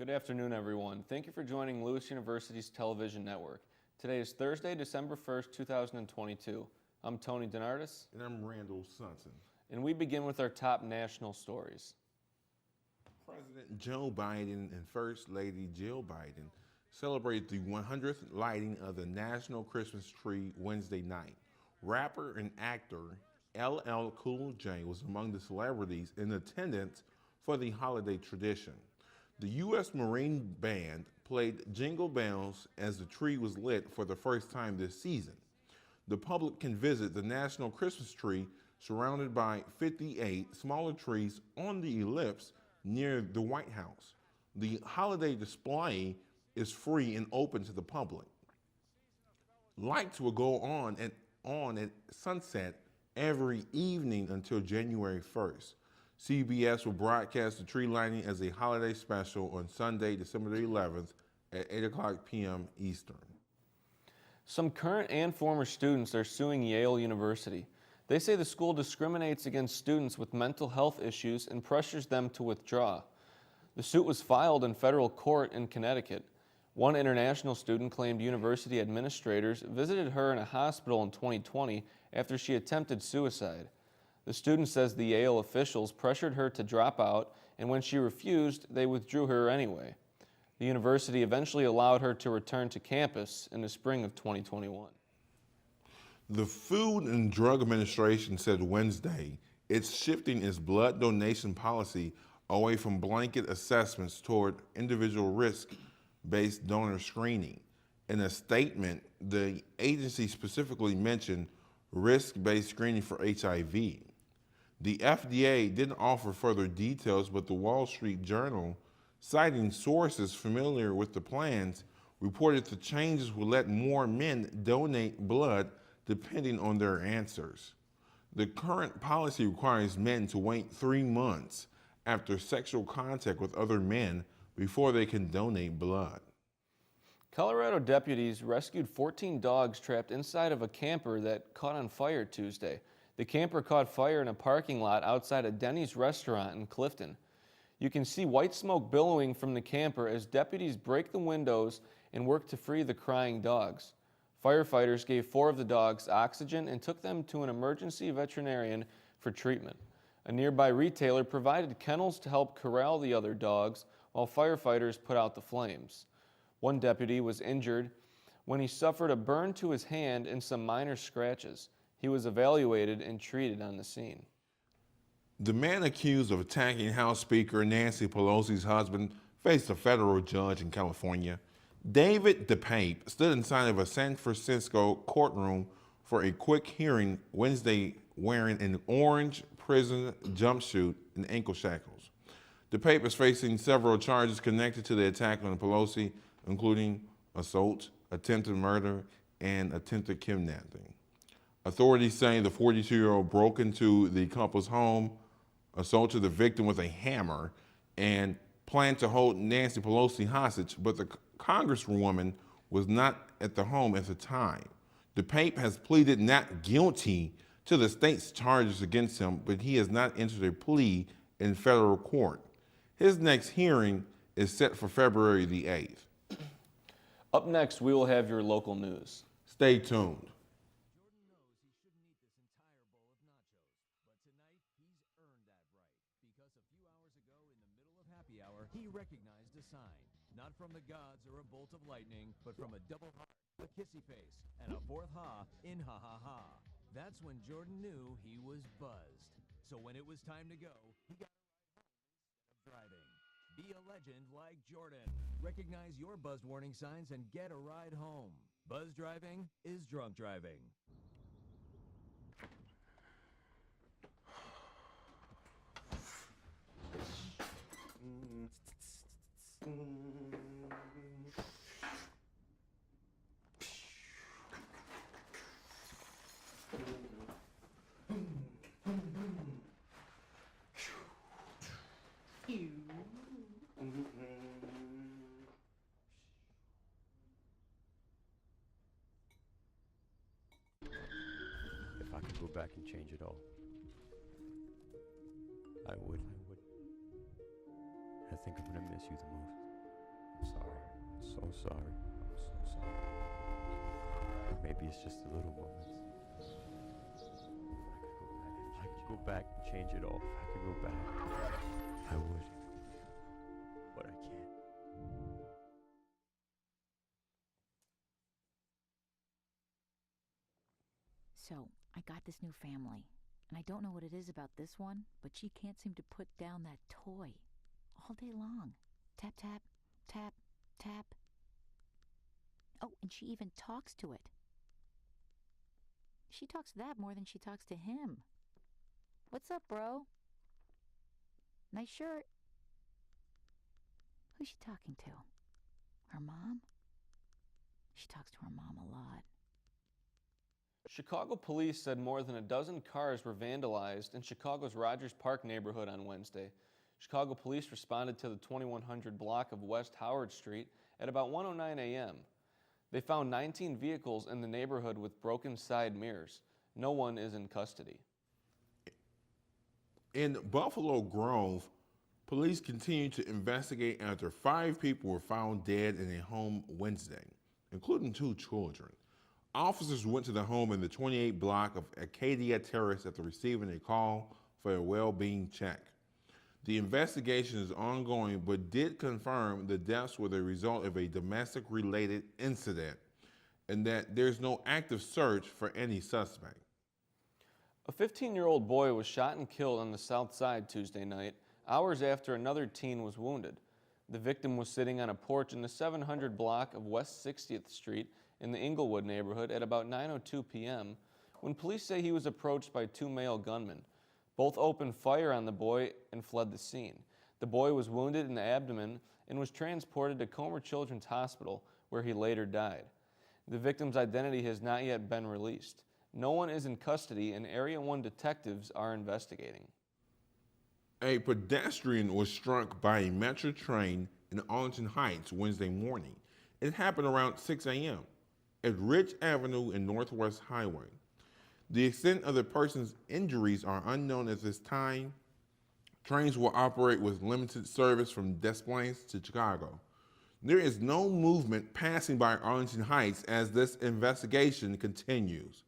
Good afternoon, everyone. Thank you for joining Lewis University's television network. Today is Thursday, December 1st, 2022. I'm Tony Donardis. And I'm Randall Sunson. And we begin with our top national stories. President Joe Biden and First Lady Jill Biden celebrated the 100th lighting of the National Christmas Tree Wednesday night. Rapper and actor LL Cool J was among the celebrities in attendance for the holiday tradition. The U.S. Marine Band played Jingle Bells as the tree was lit for the first time this season. The public can visit the National Christmas Tree surrounded by 58 smaller trees on the ellipse near the White House. The holiday display is free and open to the public. Lights will go on at sunset every evening until January 1st. CBS will broadcast the tree lighting as a holiday special on Sunday, December the 11th at 8 o'clock p.m. Eastern. Some current and former students are suing Yale University. They say the school discriminates against students with mental health issues and pressures them to withdraw. The suit was filed in federal court in Connecticut. One international student claimed university administrators visited her in a hospital in 2020 after she attempted suicide. The student says the Yale officials pressured her to drop out, and when she refused, they withdrew her anyway. The university eventually allowed her to return to campus in the spring of 2021. The Food and Drug Administration said Wednesday it's shifting its blood donation policy away from blanket assessments toward individual risk-based donor screening. In a statement, the agency specifically mentioned risk-based screening for HIV. The FDA didn't offer further details, but the Wall Street Journal, citing sources familiar with the plans, reported the changes will let more men donate blood depending on their answers. The current policy requires men to wait 3 months after sexual contact with other men before they can donate blood. Colorado deputies rescued 14 dogs trapped inside of a camper that caught on fire Tuesday. The camper caught fire in a parking lot outside a Denny's restaurant in Clifton. You can see white smoke billowing from the camper as deputies break the windows and work to free the crying dogs. Firefighters gave 4 of the dogs oxygen and took them to an emergency veterinarian for treatment. A nearby retailer provided kennels to help corral the other dogs while firefighters put out the flames. One deputy was injured when he suffered a burn to his hand and some minor scratches. He was evaluated and treated on the scene. The man accused of attacking House Speaker Nancy Pelosi's husband faced a federal judge in California. David DePape stood inside of a San Francisco courtroom for a quick hearing Wednesday wearing an orange prison jumpsuit and ankle shackles. DePape is facing several charges connected to the attack on Pelosi, including assault, attempted murder, and attempted kidnapping. Authorities say the 42-year-old broke into the couple's home, assaulted the victim with a hammer, and planned to hold Nancy Pelosi hostage, but the congresswoman was not at the home at the time. DePape has pleaded not guilty to the state's charges against him, but he has not entered a plea in federal court. His next hearing is set for February the 8th. Up next, we will have your local news. Stay tuned. He recognized a sign, not from the gods or a bolt of lightning, but from a double ha, a kissy face, and a fourth ha in ha ha ha. That's when Jordan knew he was buzzed. So when it was time to go, he got a ride home instead of driving. Be a legend like Jordan. Recognize your buzzed warning signs and get a ride home. Buzz driving is drunk driving. If I could go back and change it all, I would. I think I'm gonna miss you the most. I'm sorry. I'm so sorry. I'm so sorry. Maybe it's just the little moments. If I could go back and change it all, if I could go back, I would. But I can't. So, I got this new family, and I don't know what it is about this one, but she can't seem to put down that toy all day long. Tap, tap, tap, tap. Oh, and she even talks to it. She talks to that more than she talks to him. What's up, bro? Nice shirt. Who's she talking to? Her mom? She talks to her mom a lot. Chicago police said more than a dozen cars were vandalized in Chicago's Rogers Park neighborhood on Wednesday. Chicago police responded to the 2100 block of West Howard Street at about 1:09 a.m. They found 19 vehicles in the neighborhood with broken side mirrors. No one is in custody. In Buffalo Grove, police continue to investigate after 5 people were found dead in a home Wednesday, including 2 children. Officers went to the home in the 28 block of Acadia Terrace after receiving a call for a well-being check. The investigation is ongoing, but did confirm the deaths were the result of a domestic-related incident and that there's no active search for any suspect. A 15-year-old boy was shot and killed on the South Side Tuesday night, hours after another teen was wounded. The victim was sitting on a porch in the 700 block of West 60th Street in the Inglewood neighborhood at about 9:02 p.m. when police say he was approached by 2 male gunmen. Both opened fire on the boy and fled the scene. The boy was wounded in the abdomen and was transported to Comer Children's Hospital, where he later died. The victim's identity has not yet been released. No one is in custody, and Area 1 detectives are investigating. A pedestrian was struck by a Metro train in Arlington Heights Wednesday morning. It happened around 6 a.m. at Ridge Avenue and Northwest Highway. The extent of the person's injuries are unknown at this time. Trains will operate with limited service from Des Plaines to Chicago. There is no movement passing by Arlington Heights as this investigation continues.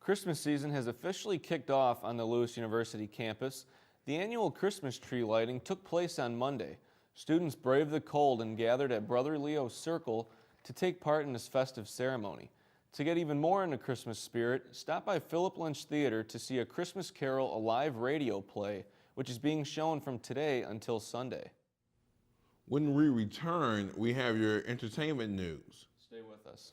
Christmas season has officially kicked off on the Lewis University campus. The annual Christmas tree lighting took place on Monday. Students braved the cold and gathered at Brother Leo's Circle to take part in this festive ceremony. To get even more into Christmas spirit, stop by Philip Lynch Theater to see A Christmas Carol, a live radio play, which is being shown from today until Sunday. When we return, we have your entertainment news. Stay with us.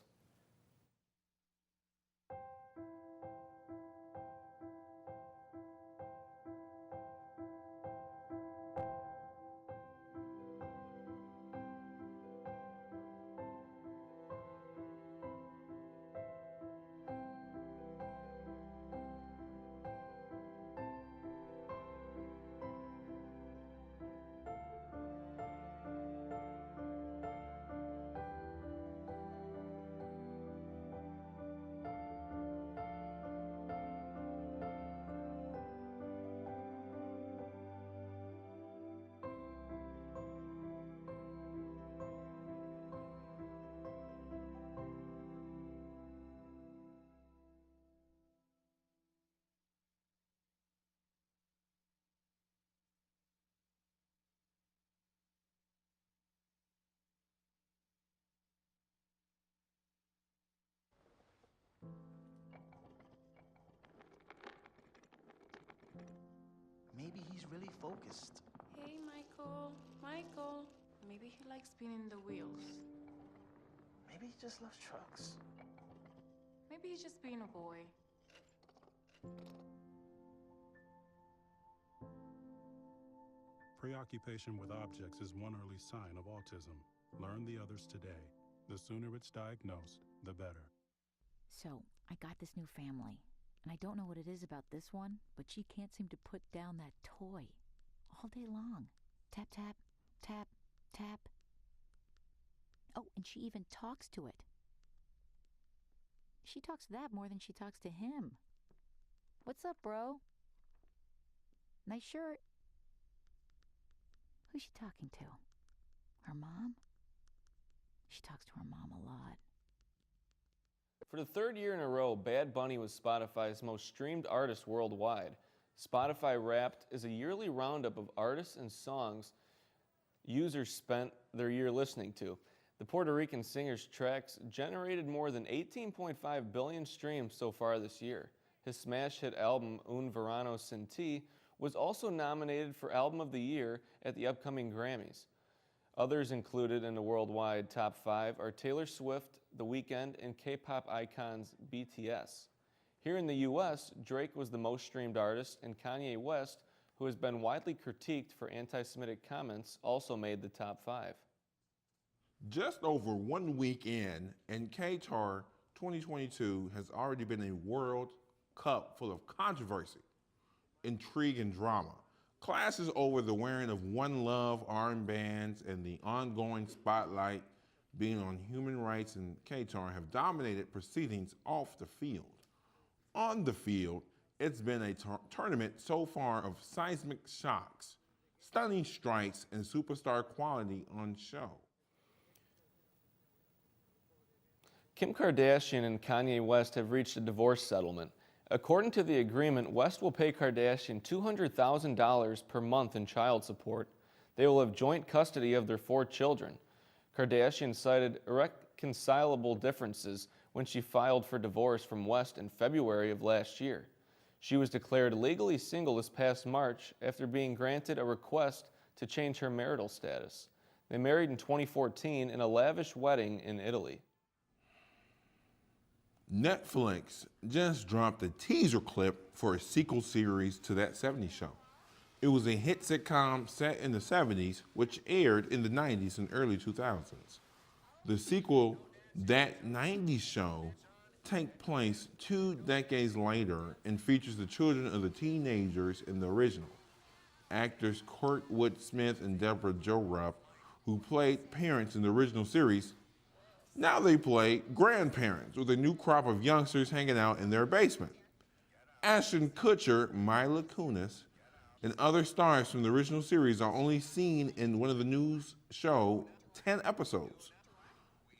Maybe he's really focused. Hey, Michael. Michael. Maybe he likes spinning the wheels. Maybe he just loves trucks. Maybe he's just being a boy. Preoccupation with objects is one early sign of autism. Learn the others today. The sooner it's diagnosed, the better. So, I got this new family, and I don't know what it is about this one, but she can't seem to put down that toy all day long. Tap, tap, tap, tap. Oh, and she even talks to it. She talks to that more than she talks to him. What's up, bro? Nice shirt. Who's she talking to? Her mom? She talks to her mom a lot. For the third year in a row, Bad Bunny was Spotify's most streamed artist worldwide. Spotify Wrapped is a yearly roundup of artists and songs users spent their year listening to. The Puerto Rican singer's tracks generated more than 18.5 billion streams so far this year. His smash hit album Un Verano Sin Ti was also nominated for Album of the Year at the upcoming Grammys. Others included in the worldwide top 5 are Taylor Swift, The Weeknd, and K-pop icons BTS. Here in the US, Drake was the most streamed artist, and Kanye West, who has been widely critiqued for anti-Semitic comments, also made the top 5. Just over 1 week in, and Qatar 2022 has already been a World Cup full of controversy, intrigue, and drama. Clashes over the wearing of One Love armbands and the ongoing spotlight being on human rights in Qatar have dominated proceedings off the field. On the field, it's been a tournament so far of seismic shocks, stunning strikes, and superstar quality on show. Kim Kardashian and Kanye West have reached a divorce settlement. According to the agreement, West will pay Kardashian $200,000 per month in child support. They will have joint custody of their 4 children. Kardashian cited irreconcilable differences when she filed for divorce from West in February of last year. She was declared legally single this past March after being granted a request to change her marital status. They married in 2014 in a lavish wedding in Italy. Netflix just dropped a teaser clip for a sequel series to That 70s Show. It was a hit sitcom set in the 70s, which aired in the 90s and early 2000s. The sequel, That 90s Show, takes place 2 decades later and features the children of the teenagers in the original. Actors Kurtwood Smith and Deborah Jo Rupp, who played parents in the original series, now they play grandparents with a new crop of youngsters hanging out in their basement. Ashton Kutcher, Mila Kunis, and other stars from the original series are only seen in one of the new show 10 episodes.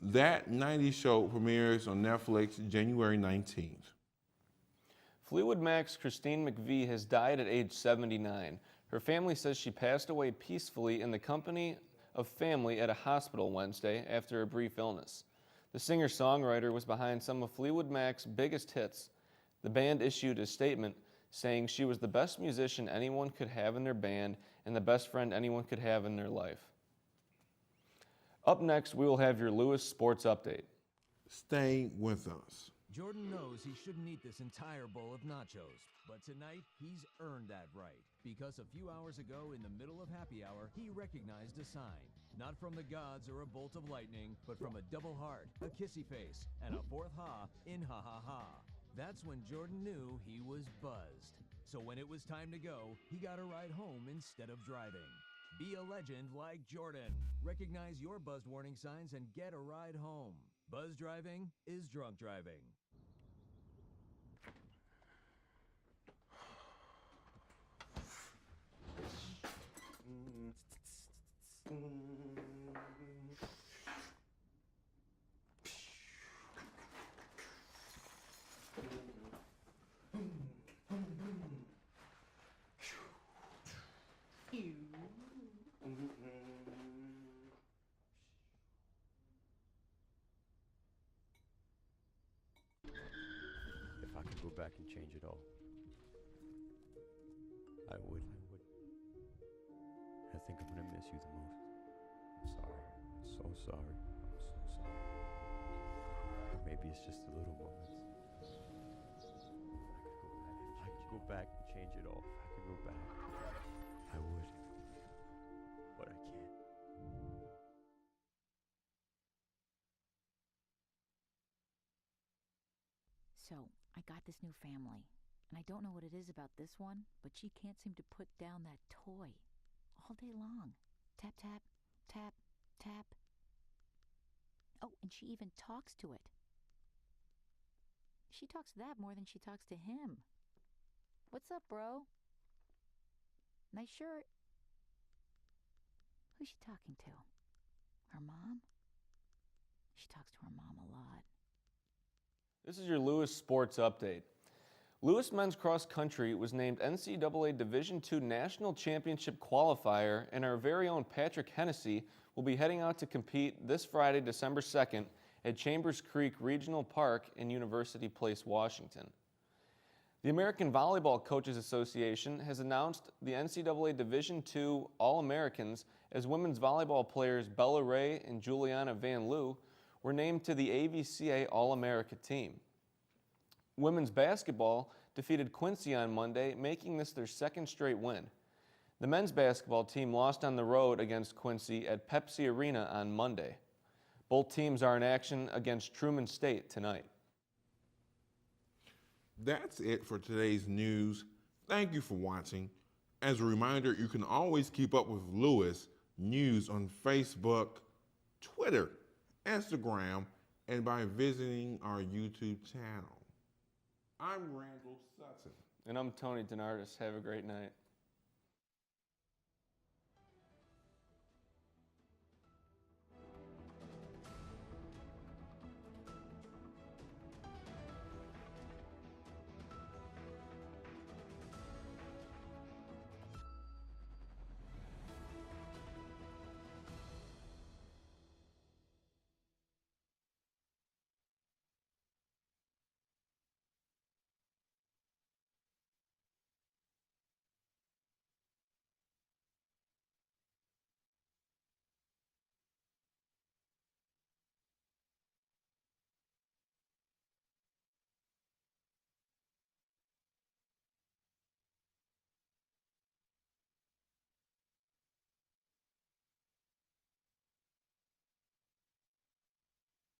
That 90s Show premieres on Netflix January 19th. Fleetwood Mac's Christine McVie has died at age 79. Her family says she passed away peacefully in the company of family at a hospital Wednesday after a brief illness. The singer-songwriter was behind some of Fleetwood Mac's biggest hits. The band issued a statement saying she was the best musician anyone could have in their band and the best friend anyone could have in their life. Up next, we will have your Lewis Sports Update. Stay with us. Jordan knows he shouldn't eat this entire bowl of nachos, but tonight he's earned that right because a few hours ago in the middle of happy hour, he recognized a sign. Not from the gods or a bolt of lightning, but from a double heart, a kissy face, and a 4th ha in ha ha ha. That's when Jordan knew he was buzzed. So when it was time to go, he got a ride home instead of driving. Be a legend like Jordan. Recognize your buzzed warning signs and get a ride home. Buzz driving is drunk driving. If I could go back and change it all, I would. I think I'm gonna miss you the most. I'm sorry. I'm so sorry. I'm so sorry. Or maybe it's just the little moments. I could go back and change it all. If I could go back, I would. But I can't. So, I got this new family, and I don't know what it is about this one, but she can't seem to put down that toy all day long. Tap, tap, tap, tap. Oh, and she even talks to it. She talks to that more than she talks to him. What's up, bro? Nice shirt. Who's she talking to? Her mom? She talks to her mom a lot. This is your Lewis Sports Update. Lewis men's cross country was named NCAA Division II National Championship qualifier, and our very own Patrick Hennessy will be heading out to compete this Friday, December 2nd, at Chambers Creek Regional Park in University Place, Washington. The American Volleyball Coaches Association has announced the NCAA Division II All-Americans as women's volleyball players Bella Ray and Juliana Van Loo were named to the AVCA All-America team. Women's basketball defeated Quincy on Monday, making this their second straight win. The men's basketball team lost on the road against Quincy at Pepsi Arena on Monday. Both teams are in action against Truman State tonight. That's it for today's news. Thank you for watching. As a reminder, you can always keep up with Lewis news on Facebook, Twitter, Instagram, and by visiting our YouTube channel. I'm Randall Sutton. And I'm Tony DeNardis. Have a great night.